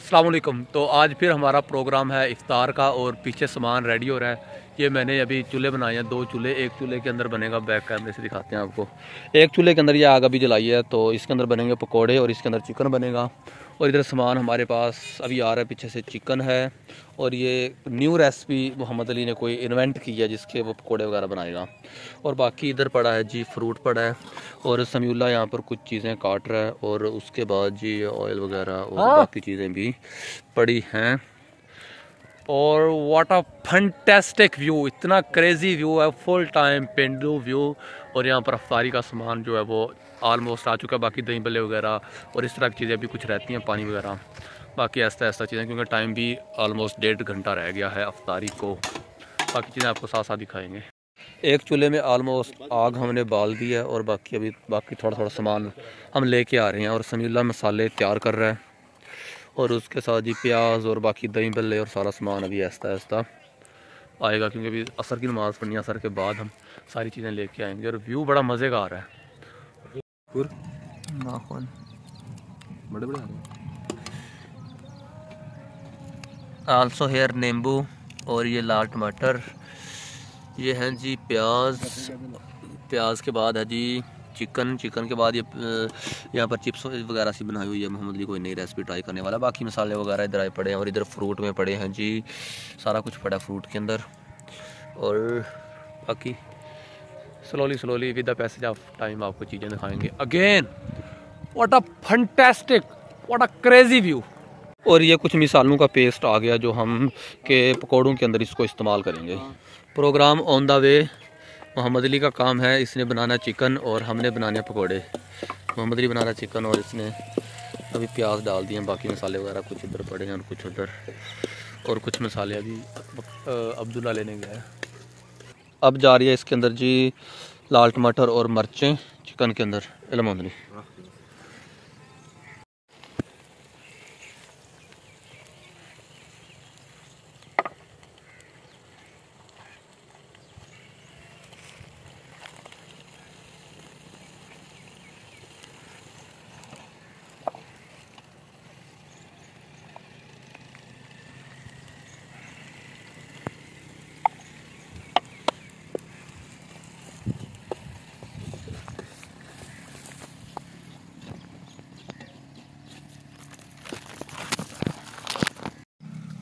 अस्सलाम वालेकुम। तो आज फिर हमारा प्रोग्राम है इफ्तार का और पीछे सामान रेडी हो रहा है। ये मैंने अभी चूल्हे बनाए हैं, 2 चूल्हे। एक चूल्हे के अंदर बनेगा, बैक कैमरे से दिखाते हैं आपको। एक चूल्हे के अंदर ये आग अभी जलाई है, तो इसके अंदर बनेंगे पकोड़े और इसके अंदर चिकन बनेगा। और इधर सामान हमारे पास अभी आ रहा है, पीछे से चिकन है। और ये न्यू रेसिपी मोहम्मद अली ने कोई इन्वेंट की है जिसके वो पकोड़े वगैरह बनाएगा। और बाकी इधर पड़ा है जी फ्रूट पड़ा है, और समीउल्लाह यहाँ पर कुछ चीज़ें काट रहा है। और उसके बाद जी ऑयल वगैरह और बाकी चीज़ें भी पड़ी हैं। और व्हाट अ फैंटास्टिक व्यू, इतना क्रेजी व्यू है, फुल टाइम पेंडू व्यू। और यहाँ पर अफ्तारी का सामान जो है वो ऑलमोस्ट आ चुका है। बाकी दही बल्ले वगैरह और इस तरह की चीज़ें भी कुछ रहती हैं, पानी वगैरह, बाकी ऐसा ऐसा चीज़ें, क्योंकि टाइम भी ऑलमोस्ट 1.5 घंटा रह गया है अफ्तारी को। बाकी चीज़ें आपको साथ साथ दिखाएंगे। एक चूल्हे में ऑलमोस्ट आग हमने बाल दी है, और बाकी थोड़ा थोड़ा सामान हम लेके आ रहे हैं। और समीउल्लाह मसाले तैयार कर रहा है, और उसके साथ जी प्याज और बाकी दही बल्ले और सारा सामान अभी आहिस्ता आहिस्ता आएगा, क्योंकि अभी असर की नमाज़ पढ़नी है। असर के बाद हम सारी चीज़ें लेके आएंगे। और व्यू बड़ा मज़े का आ रहा है। बड़े बड़े आल्सो हेयर नींबू, और ये लाल टमाटर, ये हैं जी प्याज के बाद है जी चिकन के बाद ये यहाँ पर चिप्स वगैरह सी बनाई हुई है। मोहम्मद अली कोई नई रेसिपी ट्राई करने वाला। बाकी मसाले वगैरह इधर आए पड़े हैं, और इधर फ्रूट में पड़े हैं जी, सारा कुछ पड़ा फ्रूट के अंदर। और बाकी slowly with the passage of time आपको चीज़ें दिखाएंगे। Again what a fantastic, what a crazy view. और ये कुछ मिसालों का पेस्ट आ गया जो हम के पकौड़ों के अंदर इसको इस्तेमाल करेंगे। Program on the way. Mohammed Ali का काम है, इसने बनाना चिकन और हमने बनाने पकोड़े। मोहम्मद अली बना रहा चिकन, और इसने अभी प्याज डाल दिए। बाकी मसाले वगैरह कुछ इधर पड़े हैं और कुछ उधर, और कुछ मसाले अभी अब्दुल्ला लेने गया है। अब जा रही है इसके अंदर जी लाल टमाटर और मिर्चें चिकन के अंदर। मोहम्मद अली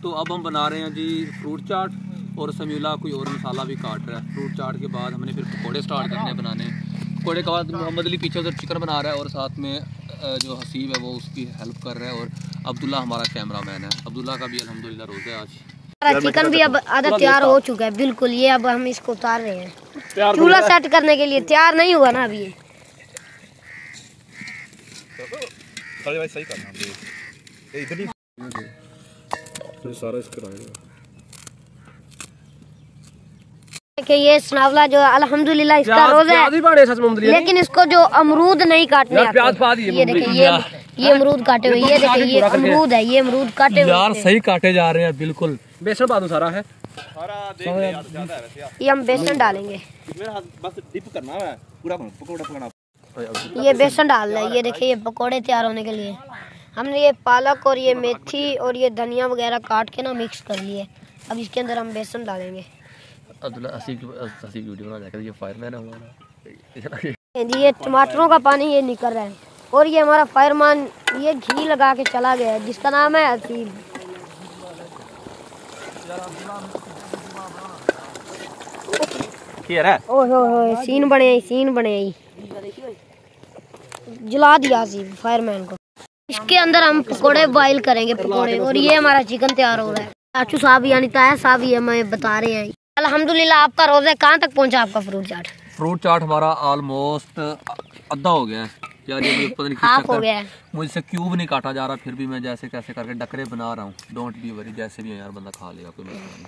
तो अब हम बना रहे हैं जी फ्रूट चाट, और समीउल्लाह कोई और मसाला भी काट रहा है। फ्रूट चाट के बाद हमने फिर पकोड़े स्टार्ट करने बनाने। पकोड़े के बाद मोहम्मद अली पीछे उधर चिकन बना रहा है, और साथ में जो हसीब है वो उसकी हेल्प कर रहा है। और अब्दुल्ला हमारा कैमरामैन है। अब्दुल्ला का भी अल्हम्दुलिल्लाह रोज़ा है आज। चिकन भी अब आधा तैयार हो चुका है बिल्कुल। ये अब हम इसको उतार रहे हैं, चूल्हा सेट करने के लिए। तैयार नहीं हुआ ना अभी। देखिए ये सनावला जो अल्हम्दुलिल्लाह इसका रोज़ा है, लेकिन इसको जो अमरूद नहीं काटने आते। ये देखिए ये अमरूद काटे हुए, ये देखिए ये अमरूद है, ये अमरूद काटे हुए यार सही काटे जा रहे हैं बिल्कुल। बेसन बादू सारा है, ये हम बेसन डालेंगे। बस डिप करना है पूरा पकोड़ा पकाना। ये बेसन डाल रहा है। ये देखिए ये पकोड़े तैयार होने के लिए हमने ये पालक और ये मेथी और ये धनिया वगैरह काट के ना मिक्स कर लिए। अब इसके अंदर हम बेसन डालेंगे। अब्दुल्ला हसी की वीडियो बना जाकर ये फायरमैन है हमारा जी। ये टमाटरों का पानी ये निकल रहा है, और ये हमारा फायरमैन ये घी लगा के चला गया है, जिसका नाम है हसीब। ओह सीन बने जला दिया हसीब फायरमैन को। इसके अंदर हम पकोड़े बॉईल करेंगे, पकोड़े। और ये हमारा चिकन तैयार हो रहा है। चाचू साहब यानी ताया साहब ये हमें बता रहे हैं। अल्हम्दुलिल्लाह आपका रोज़ा कहाँ तक पहुँचा आपका फ्रूट चाट हमारा ऑलमोस्ट आधा हो गया है यार। ये पता नहीं हाफ हो गया है। मुझसे क्यूब नहीं काटा जा रहा, फिर भी मैं जैसे कैसे करके डकरे बना रहा हूँ। डोंट बी वरी, जैसे भी है यार बंदा खा लेगा, कोई मसला नहीं।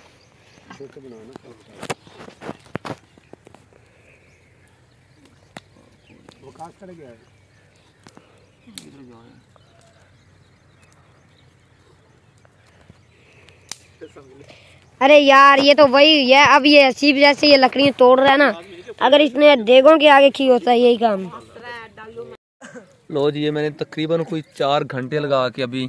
अरे यार ये तो वही है। अब ये हसीब जैसे ये लकड़ियाँ तोड़ रहा है ना, अगर इसने देगों के आगे की होता है यही काम। लो जी, ये मैंने तकरीबन कोई 4 घंटे लगा के अभी